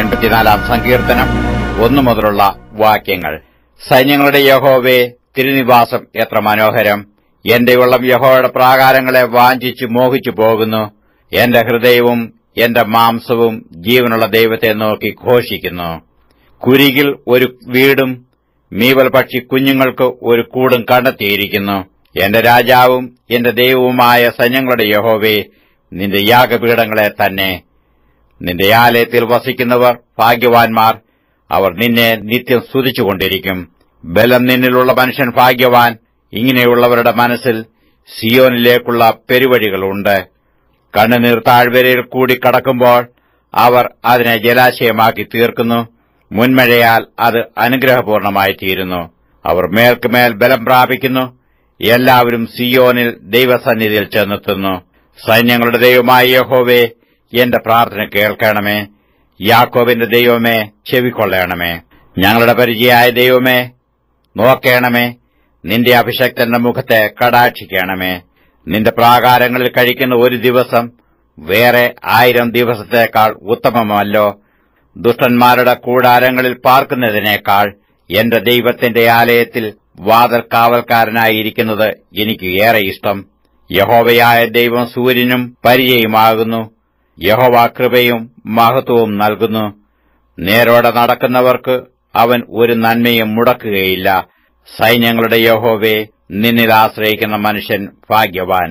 84 സങ്കീർത്തനം 1 മുതലുള്ള വാക്യങ്ങൾ. സൈന്യങ്ങളുടെ യഹോവേ, തിരുനിവാസം എത്ര മനോഹരം! എന്റെ ഉള്ളം യഹോവയുടെ പ്രാകാരങ്ങളെ വാഞ്ചിച്ചു മോഹിച്ചു പോകുന്നു. എന്റെ ഹൃദയവും എന്റെ മാംസവും ജീവനുള്ള ദൈവത്തെ നോക്കി ഘോഷിക്കുന്നു. കുരികിൽ ഒരു വീടും മീവൽ പക്ഷി കുഞ്ഞുങ്ങൾക്ക് ഒരു കൂടും കണ്ടെത്തിയിരിക്കുന്നു. എന്റെ രാജാവും എന്റെ ദൈവവുമായ സൈന്യങ്ങളുടെ യഹോവേ, നിന്റെ യാഗപീഠങ്ങളെ തന്നെ. നിന്റെ ആലയത്തിൽ വസിക്കുന്നവർ ഭാഗ്യവാന്മാർ. അവർ നിന്നെ നിത്യം സ്തുതിച്ചുകൊണ്ടിരിക്കും. ബലം നിന്നിലുള്ള മനുഷ്യൻ ഭാഗ്യവാൻ. ഇങ്ങനെയുള്ളവരുടെ മനസ്സിൽ സിയോനിലേക്കുള്ള പെരുവഴികളുണ്ട്. കണ്ണുനീർ താഴ്വരയിൽ കൂടി കടക്കുമ്പോൾ അവർ അതിനെ ജലാശയമാക്കി തീർക്കുന്നു. മുൻമഴയാൽ അത് അനുഗ്രഹപൂർണമായി തീരുന്നു. അവർ മേൽക്കുമേൽ ബലം പ്രാപിക്കുന്നു. എല്ലാവരും സിയോനിൽ ദൈവസന്നിധിയിൽ ചെന്നെത്തുന്നു. സൈന്യങ്ങളുടെ ദൈവമായ യഹോവേ, എന്റെ പ്രാർത്ഥന കേൾക്കണമേ. യാക്കോബിന്റെ ദൈവമേ, ചെവിക്കൊള്ളണമേ. ഞങ്ങളുടെ പരിചയായ ദൈവമേ, നോക്കേണമേ. നിന്റെ അഭിഷക്തന്റെ മുഖത്തെ കടാക്ഷിക്കണമേ. നിന്റെ പ്രാകാരങ്ങളിൽ കഴിക്കുന്ന ഒരു ദിവസം വേറെ 1000 ദിവസത്തേക്കാൾ ഉത്തമമല്ലോ. ദുഷ്ടന്മാരുടെ കൂടാരങ്ങളിൽ പാർക്കുന്നതിനേക്കാൾ എന്റെ ദൈവത്തിന്റെ ആലയത്തിൽ വാതിൽ കാവൽക്കാരനായിരിക്കുന്നത് എനിക്ക് ഏറെ ഇഷ്ടം. യഹോവയായ ദൈവം സൂര്യനും പരിചയമാകുന്നു. യഹോവ കൃപയും മഹത്വവും നൽകുന്നു. നേരോടെ നടക്കുന്നവർക്ക് അവൻ ഒരു നന്മയും മുടക്കുകയില്ല. സൈന്യങ്ങളുടെ യഹോവേ, നിന്നിൽ ആശ്രയിക്കുന്ന മനുഷ്യൻ ഭാഗ്യവാൻ.